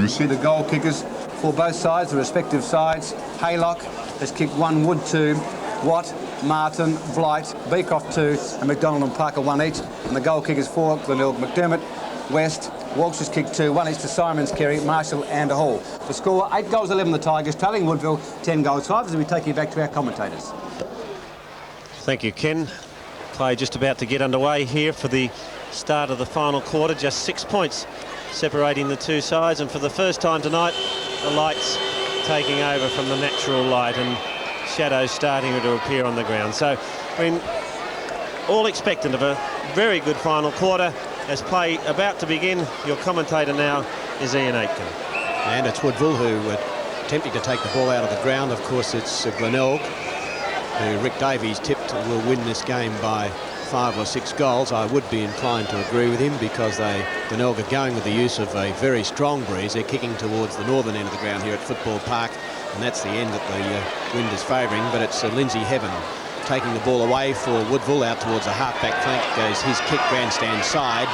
You see the goal kickers for both sides, the respective sides. Haylock has kicked 1, Wood 2, Watt, Martin, Blight, Beecroft 2, and McDonald and Parker 1 each. And the goal kickers for Glenelg, McDermott, West, Walsh has kicked 2, 1 each to Simons, Kerry, Marshall and Hall. The score 8 goals 11 the Tigers, trailing Woodville 10 goals 5 as we take you back to our commentators. Thank you, Ken. Play just about to get underway here for the start of the final quarter. Just 6 points separating the two sides, and for the first time tonight the lights taking over from the natural light and shadows starting to appear on the ground. So we're all expectant of a very good final quarter as play about to begin. Your commentator now is Ian Aitken. And it's Woodville who are attempting to take the ball out of the ground. Of course, it's Glenelg, who Rick Davies tipped will win this game by 5 or 6 goals. I would be inclined to agree with him because Glenelg are going with the use of a very strong breeze. They're kicking towards the northern end of the ground here at Football Park, and that's the end that the wind is favouring. But it's Lindsay Heaven taking the ball away for Woodville out towards the half-back flank. Goes his kick grandstand side,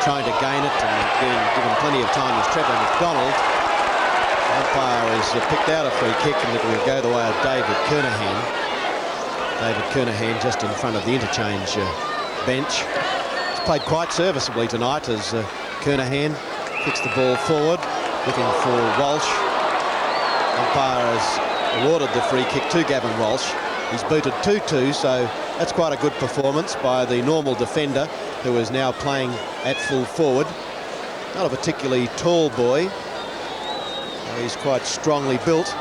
trying to gain it and being given plenty of time is Trevor McDonald. The umpire has picked out a free kick and it will go the way of David Kernahan. David Kernahan just in front of the interchange bench. He's played quite serviceably tonight as Kernahan kicks the ball forward, looking for Walsh. Umpire has awarded the free kick to Gavin Walsh. He's booted 2-2, so that's quite a good performance by the normal defender, who is now playing at full forward. Not a particularly tall boy. He's quite strongly built,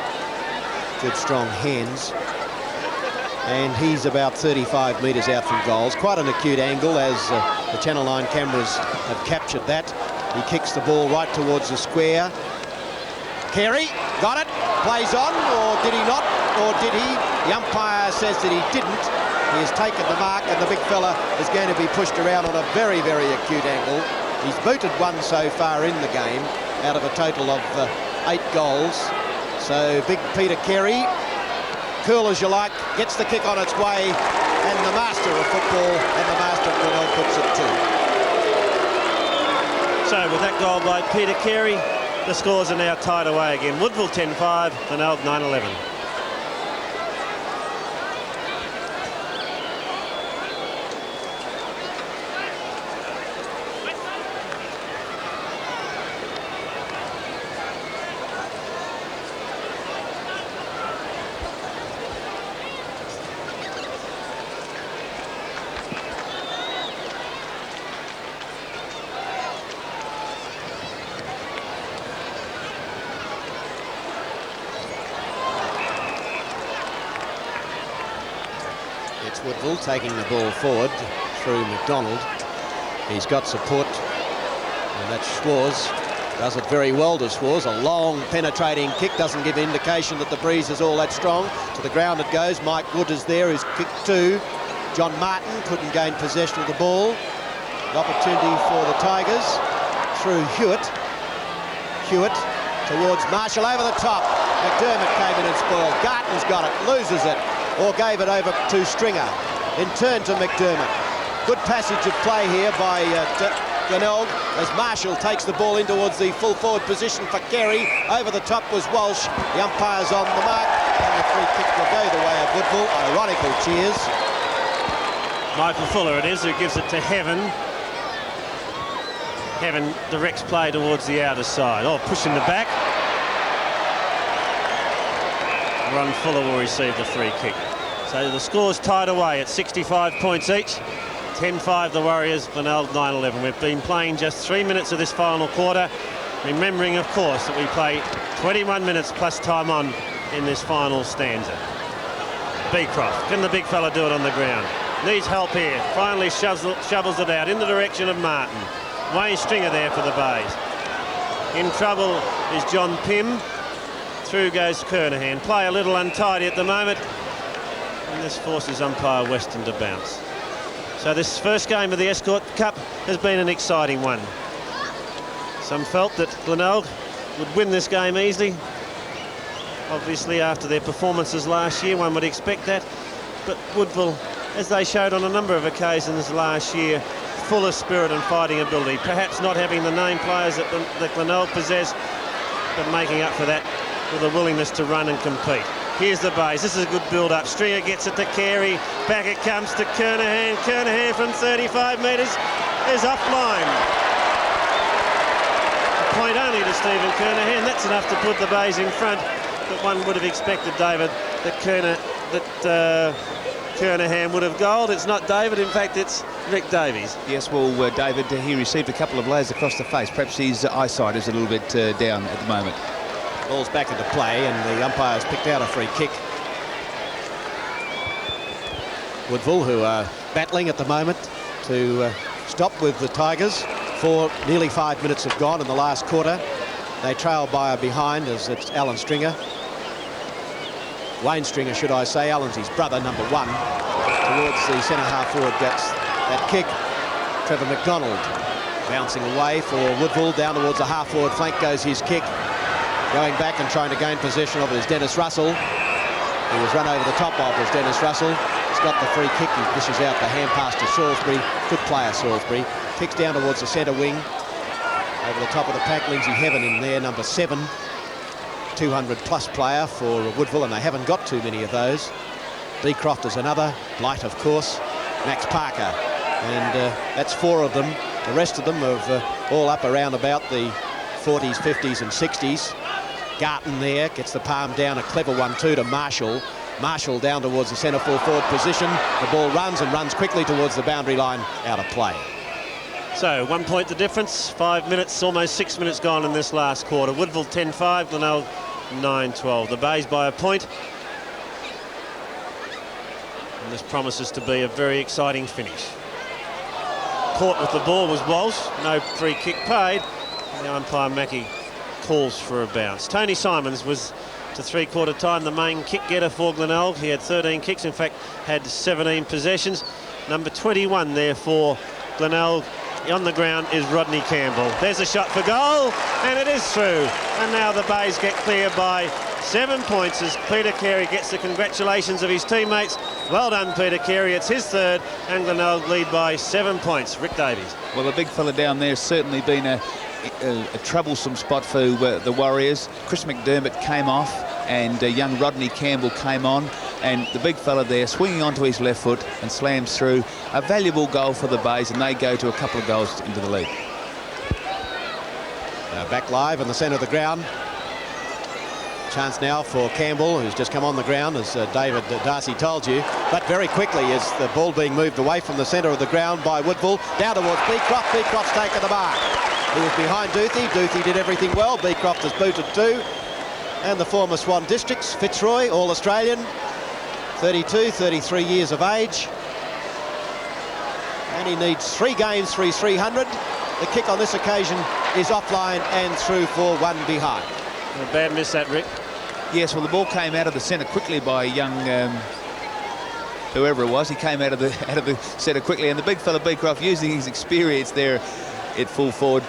good strong hands. And he's about 35 metres out from goals. Quite an acute angle as the Channel 9 cameras have captured that. He kicks the ball right towards the square. Carey, got it, plays on, or did he not, or did he? The umpire says that he didn't. He has taken the mark and the big fella is going to be pushed around on a very, very acute angle. He's booted 1 so far in the game out of a total of 8 goals. So big Peter Carey, cool as you like, gets the kick on its way, and the master of football and the master of Glenelg puts it 2. So with that goal by Peter Carey, the scores are now tied away again. Woodville 10-5, Glenelg 9-11. Woodville taking the ball forward through McDonald. He's got support, and that's Schwarz. Does it very well to Schwarz. A long penetrating kick, doesn't give indication that the breeze is all that strong. To the ground it goes. Mike Wood is there, who's kicked 2. John Martin couldn't gain possession of the ball. The opportunity for the Tigers through Hewitt. Hewitt towards Marshall over the top. McDermott came in and spoiled. Garton's got it, loses it, or gave it over to Stringer. In turn to McDermott. Good passage of play here by Glenelg as Marshall takes the ball in towards the full forward position for Carey. Over the top was Walsh. The umpire's on the mark, and the free kick will go the way of Woodville. Ironical cheers. Michael Fuller it is who gives it to Heaven. Heaven directs play towards the outer side. Oh, pushing the back. Ron Fuller will receive the free kick. So the score's tied away at 65 points each. 10-5 the Warriors, Glenelg 9-11. We've been playing just 3 minutes of this final quarter, remembering of course that we play 21 minutes plus time on in this final stanza. Beecroft, can the big fella do it on the ground? Needs help here, finally shovels it out in the direction of Martin. Wayne Stringer there for the Bays. In trouble is John Pym. Through goes Kernahan. Play a little untidy at the moment, and this forces umpire Weston to bounce. So this first game of the Escort Cup has been an exciting one. Some felt that Glenelg would win this game easily. Obviously after their performances last year, one would expect that. But Woodville, as they showed on a number of occasions last year, full of spirit and fighting ability. Perhaps not having the name players that Glenelg possess, but making up for that with a willingness to run and compete. Here's the base. This is a good build-up. Stringer gets it to Carey. Back it comes to Kernahan. Kernahan from 35 metres is offline. A point only to Stephen Kernahan. That's enough to put the bays in front. But one would have expected, David, that Kernahan would have goaled. It's not David. In fact, it's Rick Davies. Yes, well, David, he received a couple of layers across the face. Perhaps his eyesight is a little bit down at the moment. Ball's back into play, and the umpires picked out a free kick. Woodville, who are battling at the moment to stop with the Tigers. Nearly 5 minutes have gone in the last quarter. They trail by a behind as it's Alan Stringer. Wayne Stringer, should I say. Alan's his brother, number 1. Towards the centre half forward gets that kick. Trevor McDonald bouncing away for Woodville. Down towards the half forward flank goes his kick. Going back and trying to gain possession of it is Dennis Russell. He was run over the top of was Dennis Russell. He's got the free kick. He dishes out the hand pass to Salisbury. Good player, Salisbury. Kicks down towards the centre wing. Over the top of the pack, Lindsay Heaven in there, number 7. 200-plus player for Woodville, and they haven't got too many of those. Beecroft is another. Blight, of course. Max Parker. And that's 4 of them. The rest of them are all up around about the 40s, 50s and 60s. Garton there gets the palm down, a clever one too to Marshall. Marshall down towards the centre forward position. The ball runs and runs quickly towards the boundary line, out of play. So 1 point the difference. 5 minutes, almost 6 minutes gone in this last quarter. Woodville 10-5, Glenelg 9-12. The Bays by a point. And this promises to be a very exciting finish. Caught with the ball was Walsh. No free kick paid. And the umpire Mackey calls for a bounce. Tony Simons was to three-quarter time the main kick getter for Glenelg. He had 13 kicks, in fact had 17 possessions. Number 21 there for Glenelg on the ground is Rodney Campbell. There's a shot for goal, and it is through. And now the Bays get clear by 7 points as Peter Carey gets the congratulations of his teammates. Well done, Peter Carey. It's his third, and Glenelg lead by 7 points. Rick Davies. Well, the big fella down there has certainly been a troublesome spot for the Warriors. Chris McDermott came off and young Rodney Campbell came on, and the big fella there swinging onto his left foot and slams through. A valuable goal for the Bays, and they go to a couple of goals into the lead. Back live in the centre of the ground. Chance now for Campbell, who's just come on the ground, as David Darcy told you. But very quickly is the ball being moved away from the centre of the ground by Woodville. Down towards Beecroft. Beecroft's taken the mark. He was behind Duthie. Duthie did everything well. Beecroft has booted too. And the former Swan Districts, Fitzroy, All-Australian, 32, 33 years of age. And he needs 3 games for his 300. The kick on this occasion is offline and through for 1 behind. A bad miss that, Rick. Yes, well, the ball came out of the centre quickly by young whoever it was. He came out of the centre quickly, and the big fella Beecroft, using his experience there at full forward,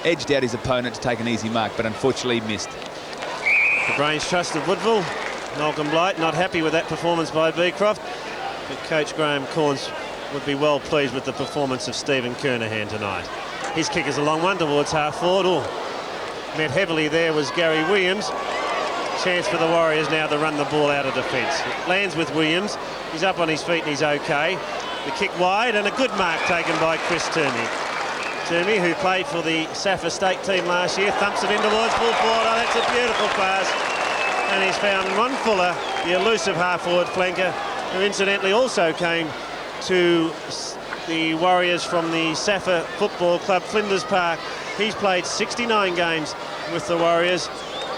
edged out his opponent to take an easy mark, but unfortunately missed. The brains trust of Woodville. Malcom Blight not happy with that performance by Beecroft, but Coach Graham Corns would be well pleased with the performance of Stephen Kernahan tonight. His kick is a long one towards half forward. Met heavily there was Gary Williams. Chance for the Warriors now to run the ball out of defence. It lands with Williams. He's up on his feet and he's okay. The kick wide, and a good mark taken by Chris Toomey. Toomey, who played for the Safa State team last year, thumps it in towards full forward. Oh, that's a beautiful pass. And he's found Ron Fuller, the elusive half-forward flanker, who incidentally also came to the Warriors from the Safa Football Club, Flinders Park. He's played 69 games with the Warriors,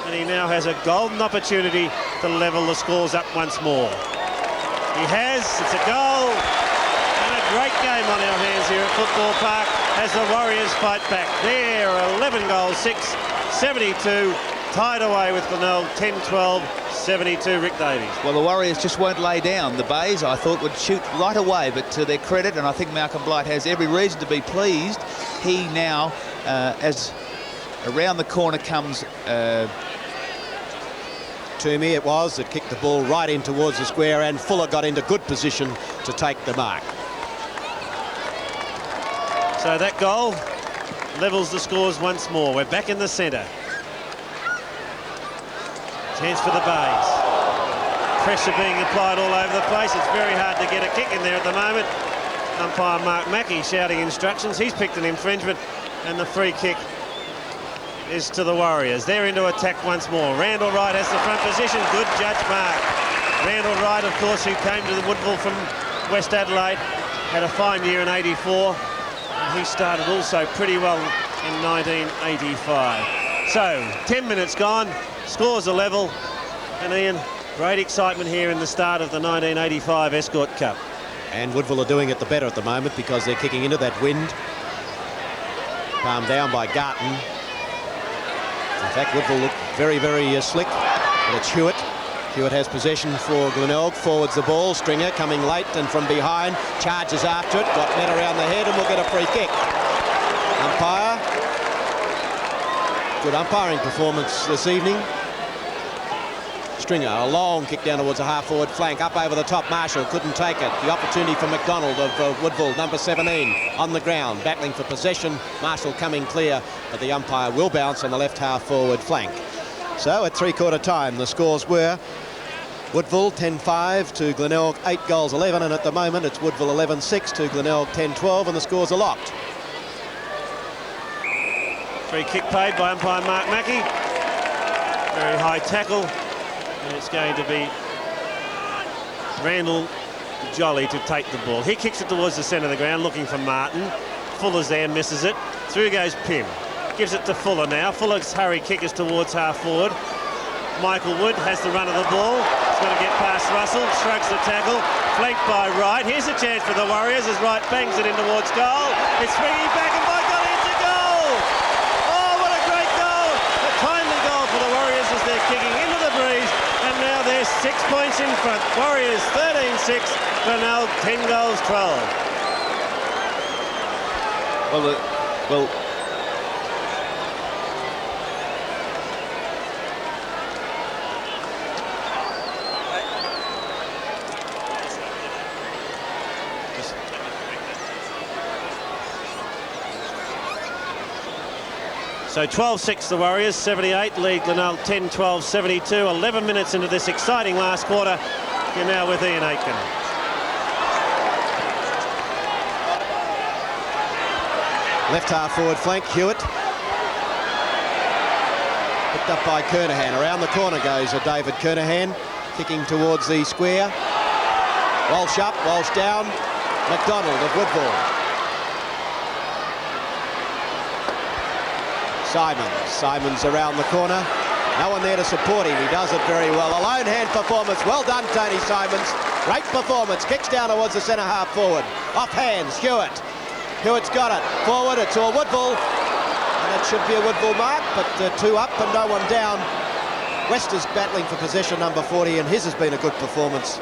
and he now has a golden opportunity to level the scores up once more. He has. It's a goal, and a great game on our hands here at Football Park as the Warriors fight back. There are 11 goals, 6-72, tied away with Glenelg, 10-12, 72, Rick Davies. Well, the Warriors just won't lay down. The Bays, I thought, would shoot right away, but to their credit, and I think Malcom Blight has every reason to be pleased, he now, as around the corner comes... Toomey it was that kicked the ball right in towards the square, and Fuller got into good position to take the mark. So that goal levels the scores once more. We're back in the centre. Chance for the Bays. Pressure being applied all over the place. It's very hard to get a kick in there at the moment. Umpire Mark Mackey shouting instructions. He's picked an infringement, and the free kick is to the Warriors. They're into attack once more. Randall Wright has the front position. Good judge mark. Randall Wright, of course, who came to the Woodville from West Adelaide, had a fine year in '84. And he started also pretty well in 1985. So, 10 minutes gone. Scores are level. And Ian, great excitement here in the start of the 1985 Escort Cup. And Woodville are doing it the better at the moment because they're kicking into that wind. Palmed down by Garton. In fact, Woodville look very, very slick. But it's Hewitt. Hewitt has possession for Glenelg. Forwards the ball. Stringer coming late and from behind. Charges after it. Got net around the head and will get a free kick. Umpire. Good umpiring performance this evening. Stringer, a long kick down towards a half-forward flank. Up over the top, Marshall couldn't take it. The opportunity for McDonald of Woodville, number 17, on the ground, battling for possession. Marshall coming clear, but the umpire will bounce on the left half-forward flank. So at three-quarter time, the scores were Woodville 10-5 to Glenelg 8-11, and at the moment it's Woodville 11-6 to Glenelg 10-12, and the scores are locked. Free kick paid by umpire Mark Mackey. Very high tackle. And it's going to be Randall Jolly to take the ball. He kicks it towards the centre of the ground, looking for Martin. Fuller's there, misses it. Through goes Pym. Gives it to Fuller now. Fuller's hurry kick is towards half-forward. Michael Wood has the run of the ball. He's going to get past Russell, shrugs the tackle. Flanked by Wright. Here's a chance for the Warriors as Wright bangs it in towards goal. It's swinging back and by golly, it's a goal! Oh, what a great goal! A timely goal for the Warriors as they're kicking into the breeze. And now they're 6 points in front. Warriors 13-6, Glenelg 10-12. Well, So 12-6 the Warriors, 78 lead Glenelg 10-12, 72. 11 minutes into this exciting last quarter. You're now with Ian Aitken. Left half forward flank, Hewitt. Picked up by Kernahan. Around the corner goes David Kernahan, kicking towards the square. Walsh up, Walsh down. McDonald of Woodville. Simons around the corner. No one there to support him. He does it very well. A lone hand performance. Well done, Tony Simons. Great performance. Kicks down towards the centre half forward. Off hands, Hewitt. Hewitt's got it. Forward, it's all Woodville. And it should be a Woodville mark, but two up and no one down. West is battling for possession, number 40, and his has been a good performance.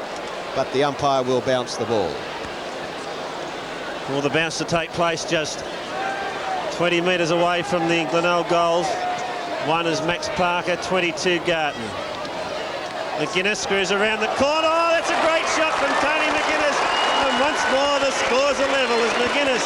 But the umpire will bounce the ball. Well, the bounce to take place just 20 metres away from the Glenelg goals. One is Max Parker, 22 Garton. McGuinness screws around the corner. Oh, that's a great shot from Tony McGuinness. And once more the scores are level as McGuinness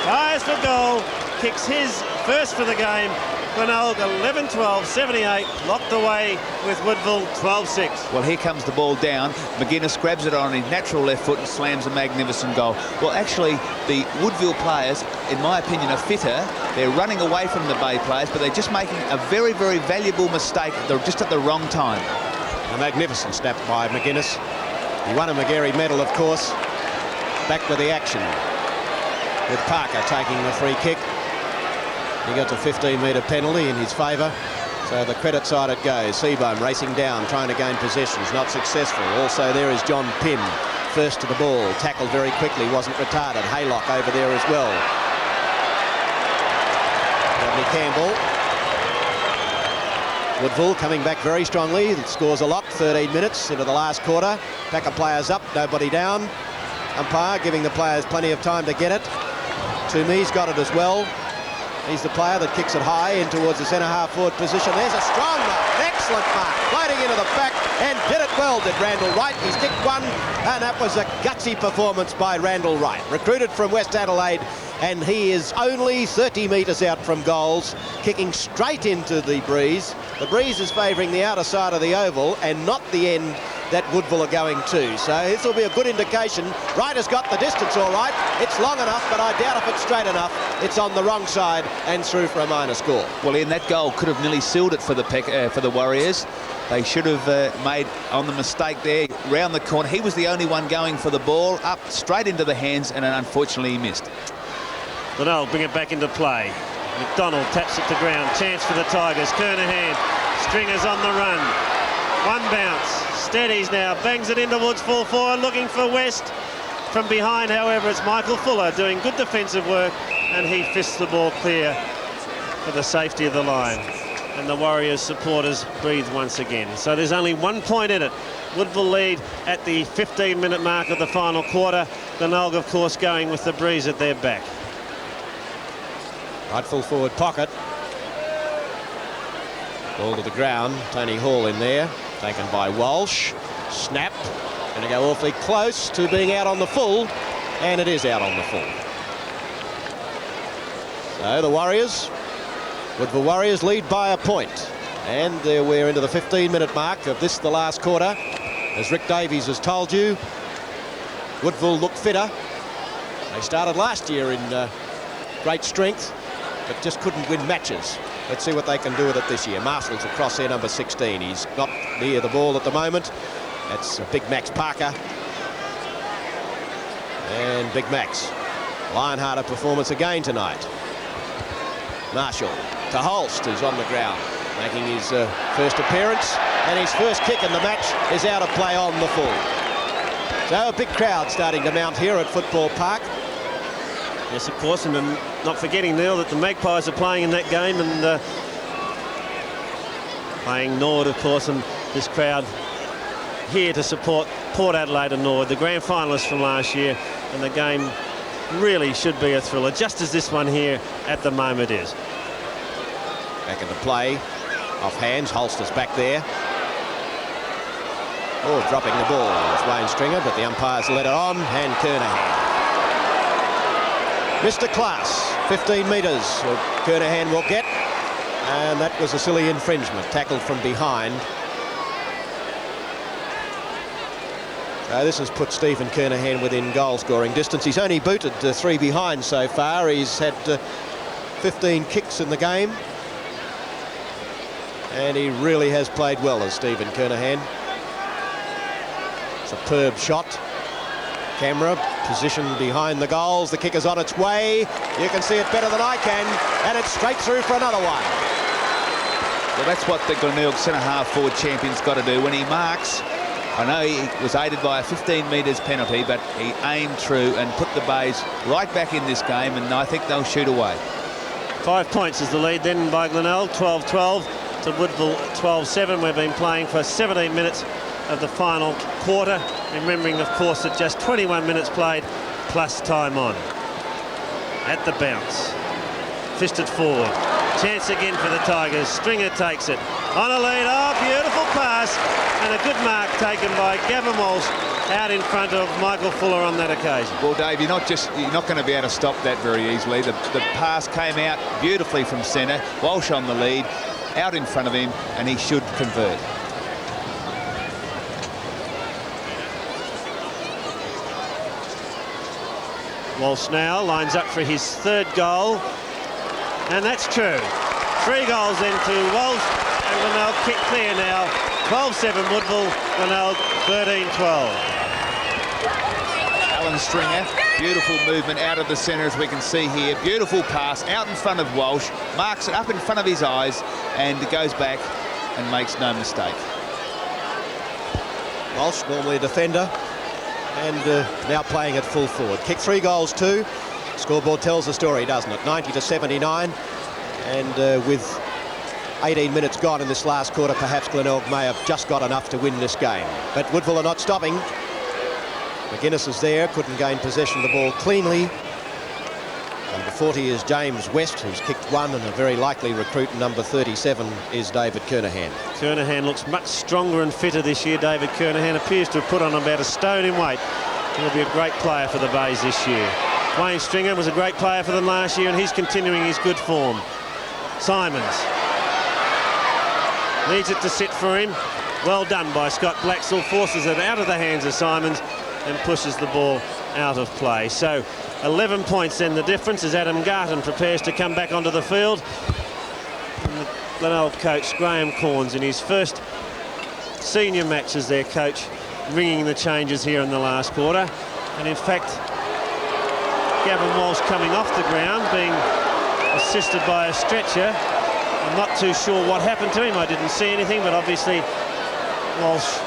fires for goal, kicks his first for the game. Glenelg 11-12, 78, locked away with Woodville 12-6. Well, here comes the ball down. McGuinness grabs it on his natural left foot and slams a magnificent goal. Well, actually, the Woodville players, in my opinion, are fitter. They're running away from the Bay players, but they're just making a very, very valuable mistake. They're just at the wrong time. A magnificent snap by McGuinness. He won a McGarry medal, of course. Back with the action, with Parker taking the free kick. He gets a 15-metre penalty in his favour. So the credit side it goes. Seabohm racing down, trying to gain possessions, not successful. Also there is John Pym, first to the ball. Tackled very quickly, wasn't retarded. Haylock over there as well. Rodney Campbell. Woodville coming back very strongly. The scores are locked, 13 minutes into the last quarter. Pack of players up, nobody down. Umpire giving the players plenty of time to get it. Toomey's got it as well. He's the player that kicks it high in towards the centre-half forward position. There's a strong mark, an excellent mark, floating into the back, and did it well, did Randall Wright. He's kicked one, and that was a gutsy performance by Randall Wright. Recruited from West Adelaide, and he is only 30 metres out from goals, kicking straight into the breeze. The breeze is favouring the outer side of the oval and not the end that Woodville are going to. So this will be a good indication. Wright has got the distance all right. It's long enough, but I doubt if it's straight enough. It's on the wrong side and through for a minor score. Well, Ian, that goal could have nearly sealed it for the Warriors. They should have made on the mistake there, round the corner. He was the only one going for the ball, up straight into the hands, and unfortunately he missed. Glenelg bring it back into play. McDonald taps it to ground. Chance for the Tigers. Kernahan. Stringer's on the run. One bounce. Steadies now. Bangs it in towards full forward. Looking for West. From behind, however, it's Michael Fuller doing good defensive work. And he fists the ball clear for the safety of the line. And the Warriors supporters breathe once again. So there's only 1 point in it. Woodville lead at the 15-minute mark of the final quarter. Glenelg, of course, going with the breeze at their back. Right full forward pocket. Ball to the ground. Tony Hall in there. Taken by Walsh. Snapped. Going to go awfully close to being out on the full. And it is out on the full. So the Warriors, Woodville Warriors, lead by a point. And we're into the 15-minute mark of this, the last quarter. As Rick Davies has told you, Woodville look fitter. They started last year in great strength, but just couldn't win matches. Let's see what they can do with it this year. Marshall's across there, number 16. He's not near the ball at the moment. That's Big Max Parker. And Big Max. Lionhearted performance again tonight. Marshall to Holst, who's on the ground, making his first appearance. And his first kick in the match is out of play on the full. So a big crowd starting to mount here at Football Park. Yes, of course, and not forgetting, Neil, that the Magpies are playing in that game and playing Norwood, of course, and this crowd here to support Port Adelaide and Norwood, the grand finalists from last year, and the game really should be a thriller, just as this one here at the moment is. Back into play, off hands, Holster's back there. Oh, dropping the ball. It's Wayne Stringer, but the umpires let it on, and Kernahan. Mr. Class, 15 metres, Kernahan will get, and that was a silly infringement, tackled from behind. So this has put Stephen Kernahan within goal scoring distance. He's only booted 3 behind so far. He's had 15 kicks in the game, and he really has played well as Stephen Kernahan. Superb shot. Camera positioned behind the goals. The kick is on its way. You can see it better than I can, and it's straight through for another one. Well, that's what the Glenelg centre-half forward champion's got to do when he marks. I know he was aided by a 15 metres penalty, but he aimed true and put the Bays right back in this game, and I think they'll shoot away. 5 points is the lead then by Glenelg, 12-12 to Woodville 12-7. We've been playing for 17 minutes of the final quarter, remembering, of course, that just 21 minutes played plus time on. At the bounce, fisted forward. Chance again for the Tigers. Stringer takes it on a lead. Oh, beautiful pass, and a good mark taken by Gavin Walsh out in front of Michael Fuller on that occasion. Well, Dave, you're not going to be able to stop that very easily. The pass came out beautifully from centre. Walsh on the lead, out in front of him, and he should convert. Walsh now lines up for his 3rd goal, and that's true. 3 goals into Walsh, and Glenelg kick clear now. 12-7 Woodville, Glenelg 13-12. Alan Stringer, beautiful movement out of the centre as we can see here. Beautiful pass out in front of Walsh, marks it up in front of his eyes, and goes back and makes no mistake. Walsh, normally a defender, and now playing at full forward. Kick 3 goals too. Scoreboard tells the story, doesn't it? 90-79, and with 18 minutes gone in this last quarter, perhaps Glenelg may have just got enough to win this game. But Woodville are not stopping. McGuinness is there, couldn't gain possession of the ball cleanly. Number 40 is James West, who's kicked 1, and a very likely recruit, number 37, is David Kernahan. Kernahan looks much stronger and fitter this year. David Kernahan appears to have put on about a stone in weight. He'll be a great player for the Bays this year. Wayne Stringer was a great player for them last year, and he's continuing his good form. Simons needs it to sit for him. Well done by Scott Blacksall, forces it out of the hands of Simons and pushes the ball out of play. So 11 points then the difference as Adam Garton prepares to come back onto the field. And the Glenelg coach Graham Corns in his first senior match as their coach, ringing the changes here in the last quarter. And in fact, Gavin Walsh coming off the ground, being assisted by a stretcher. I'm not too sure what happened to him. I didn't see anything, but obviously Walsh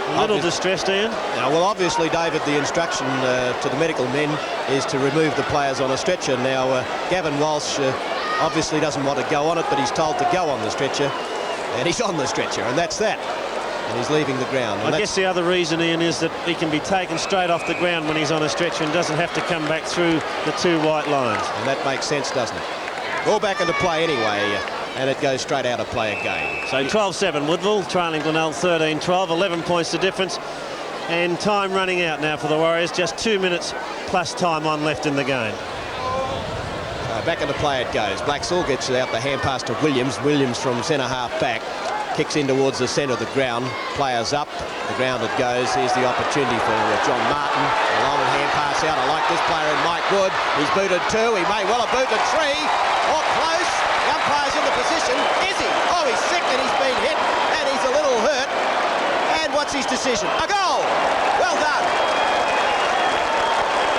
a little distressed, Ian. Yeah, well, obviously, David, the instruction to the medical men is to remove the players on a stretcher. Now, Gavin Walsh obviously doesn't want to go on it, but he's told to go on the stretcher, and he's on the stretcher, and that's that. And he's leaving the ground. I guess the other reason, Ian, is that he can be taken straight off the ground when he's on a stretcher and doesn't have to come back through the 2 white lines. And that makes sense, doesn't it? All back into play anyway, and it goes straight out of play again. So 12-7 Woodville, trailing Glenelg 13-12, 11 points the difference, and time running out now for the Warriors. Just 2 minutes plus time on left in the game. Back into play it goes. Blacksall gets out the hand pass to Williams. Williams from centre half back. Kicks in towards the centre of the ground. Players up. The ground it goes. Here's the opportunity for John Martin. A long hand pass out. I like this player in Mike Wood. He's booted 2. He may well have booted 3. Or close. The umpire's in the position. Is he? Oh, he's sick and he's been hit. And he's a little hurt. And what's his decision? A goal! Well done.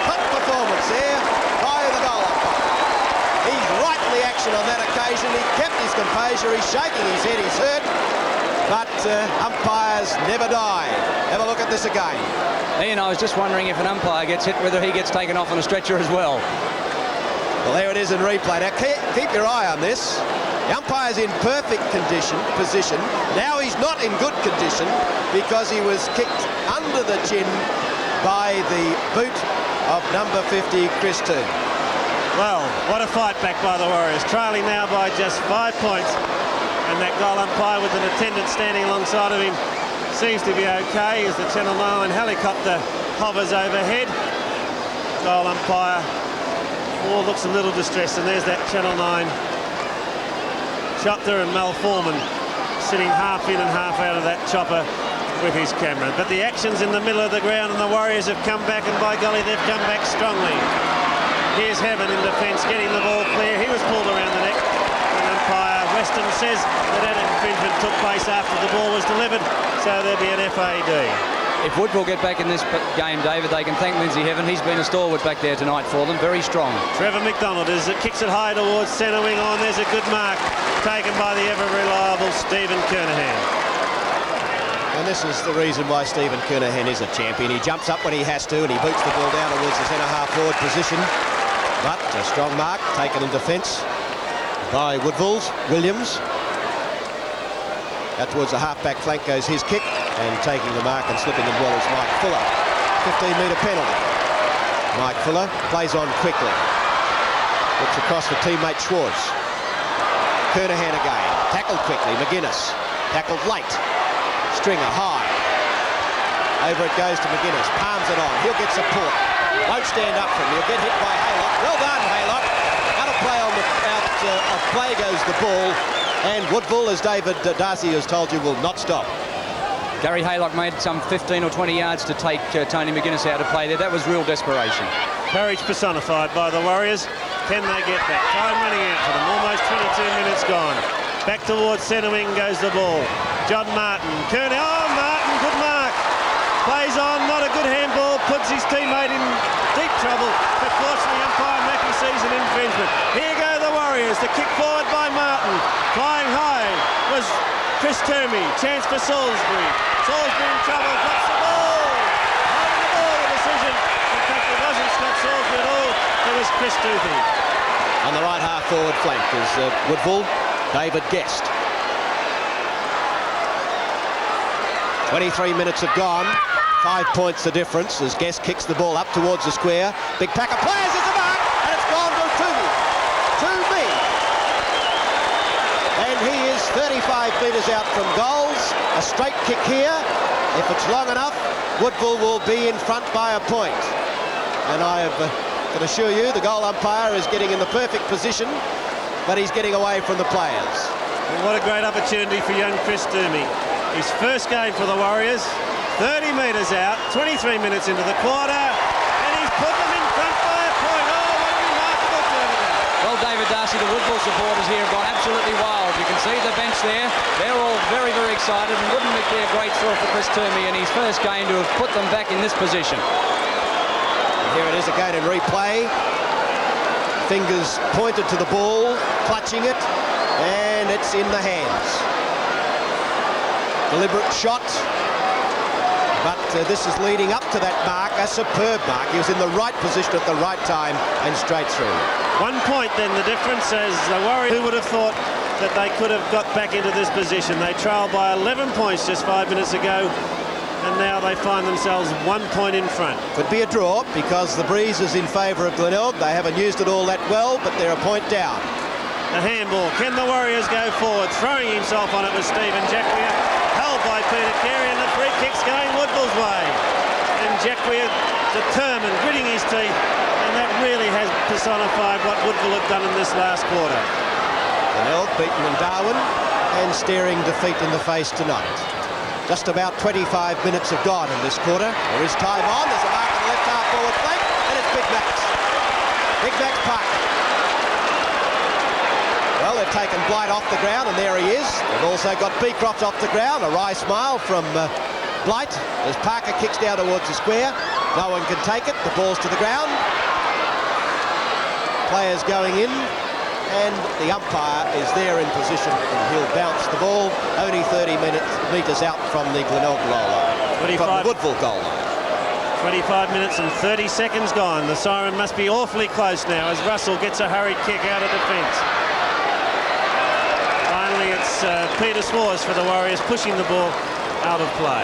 Top performance there by the goal umpire. He's right in the action on that occasion. He kept his composure. He's shaking his head. He's hurt. But umpires never die. Have a look at this again. Ian, I was just wondering if an umpire gets hit, whether he gets taken off on a stretcher as well. Well, there it is in replay. Now, keep your eye on this. The umpire's in perfect position. Now he's not in good condition because he was kicked under the chin by the boot of number 50, Chris Toon. Well, what a fight back by the Warriors, trailing now by just 5 points. And that goal umpire with an attendant standing alongside of him seems to be okay as the Channel 9 helicopter hovers overhead. Goal umpire looks a little distressed, and there's that Channel 9 chopper and Mel Foreman sitting half in and half out of that chopper with his camera. But the action's in the middle of the ground and the Warriors have come back, and by golly, they've come back strongly. Here's Heaven in defence, getting the ball clear. He was pulled around the neck. And umpire Weston says that infringement took place after the ball was delivered, so there'll be an FAD. If Woodville get back in this game, David, they can thank Lindsay Heaven. He's been a stalwart back there tonight for them, very strong. Trevor McDonald as it kicks it high towards centre wing on. There's a good mark taken by the ever-reliable Stephen Kernahan. And this is the reason why Stephen Kernahan is a champion. He jumps up when he has to and he boots the ball down towards the centre half forward position. But a strong mark taken in defence by Woodville's Williams. Out towards the half-back flank goes his kick, and taking the mark and slipping in well is Mike Fuller. 15-metre penalty. Mike Fuller plays on quickly. Looks across for teammate Schwartz. Kernahan again. Tackled quickly. McGuinness. Tackled late. Stringer high. Over it goes to McGuinness. Palms it on. He'll get support. Won't stand up for him. He'll get hit by Haylock. Well done, Haylock. Out of play on the of play goes the ball. And Woodville, as David Darcy has told you, will not stop. Gary Haylock made some 15 or 20 yards to take Tony McGuinness out of play there. That was real desperation. Courage personified by the Warriors. Can they get back? Time running out for them. Almost 22 minutes gone. Back towards centre wing goes the ball. John Martin. Kearney. Oh, Martin, good mark. Plays on, not a good handball. Puts his teammate in deep trouble. But fortunately, umpire Mackey sees an infringement. Here go the Warriors. The kick forward by Martin. Flying high was Chris Termy. Chance for Salisbury. Salisbury in trouble. Drops the ball. Holding the ball. A decision. In fact, it wasn't Scott Salisbury at all. It was Chris Duthie. On the right half forward flank is Woodville, David Guest. 23 minutes have gone. 5 points the difference as Guest kicks the ball up towards the square. Big pack of players is the mark. 35 metres out from goals. A straight kick here. If it's long enough, Woodville will be in front by a point. And I can assure you the goal umpire is getting in the perfect position, but he's getting away from the players. And what a great opportunity for young Chris Toomey. His first game for the Warriors, 30 metres out, 23 minutes into the quarter, and he's put them in front by a point. Oh, what a remarkable turnaround. Well, David Darcy, the Woodville supporters here have gone absolutely wild. You can see the bench there. They're all very, very excited, and wouldn't it be a great thrill for Chris Toomey in his first game to have put them back in this position. Here it is again in replay. Fingers pointed to the ball, clutching it, and it's in the hands. Deliberate shot, but this is leading up to that mark, a superb mark. He was in the right position at the right time and straight through. 1 point then the difference, as the Warriors, who would have thought that they could have got back into this position. They trailed by 11 points just 5 minutes ago, and now they find themselves 1 point in front. Could be a draw because the breeze is in favour of Glenelg. They haven't used it all that well, but they're a point down. The handball. Can the Warriors go forward? Throwing himself on it was Stephen Jacquia, held by Peter Carey, and the free kick's going Woodville's way. And Jacquia determined, gritting his teeth, and that really has personified what Woodville have done in this last quarter. Glenelg beaten in Darwin and staring defeat in the face tonight. Just about 25 minutes have gone in this quarter. There is time on. There's a mark on the left half forward flank, and it's Big Max. Big Max Puck. Well, they've taken Blight off the ground, and there he is. They've also got Beecroft off the ground. A wry smile from Blight as Parker kicks down towards the square. No one can take it. The ball's to the ground. Players going in, and the umpire is there in position, and he'll bounce the ball only 30 metres out from the Glenelg goal line, from the Woodville goal line. 25 minutes and 30 seconds gone. The siren must be awfully close now as Russell gets a hurried kick out of defence. Finally, it's Peter Swartz for the Warriors pushing the ball out of play.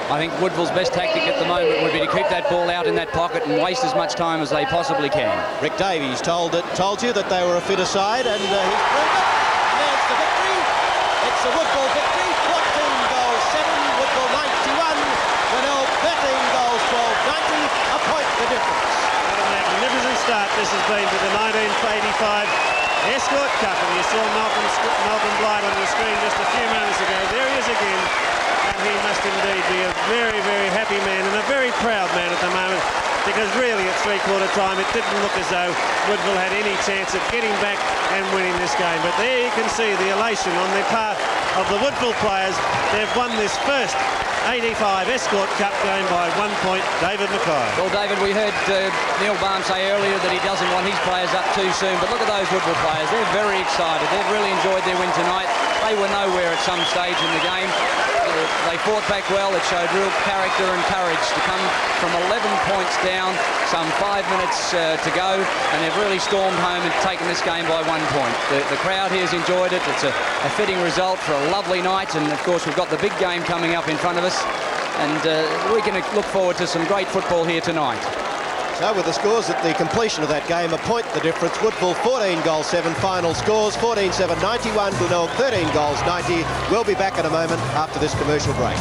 I think Woodville's best tactic at the moment would be to keep that ball out in that pocket and waste as much time as they possibly can. Rick Davies told you that they were a fitter side, and he's proved it. And there's the victory. It's a Woodville victory. 14 goals, 7. Woodville 91. Glenelg 13 goals, 12. 90. A point the difference. What a magnificent start this has been to the 1985 Escort Cup, and you saw Malcom Blight on the screen just a few moments ago. There he is again. He must indeed be a very, very happy man and a very proud man at the moment, because really at three-quarter time it didn't look as though Woodville had any chance of getting back and winning this game. But there you can see the elation on the part of the Woodville players. They've won this first 85 Escort Cup game by 1 point. David Mackay. Well, David, we heard Neil Barnes say earlier that he doesn't want his players up too soon, but look at those Woodville players. They're very excited. They've really enjoyed their win tonight. They were nowhere at some stage in the game. They fought back well. It showed real character and courage to come from 11 points down, some 5 minutes to go, and they've really stormed home and taken this game by 1 point. The crowd here has enjoyed it. It's a fitting result for a lovely night, and of course we've got the big game coming up in front of us, and we can look forward to some great football here tonight. So with the scores at the completion of that game, a point the difference. Woodville 14 goals, 7. Final scores 14-7, 91. Glenelg 13 goals, 90. We'll be back in a moment after this commercial break.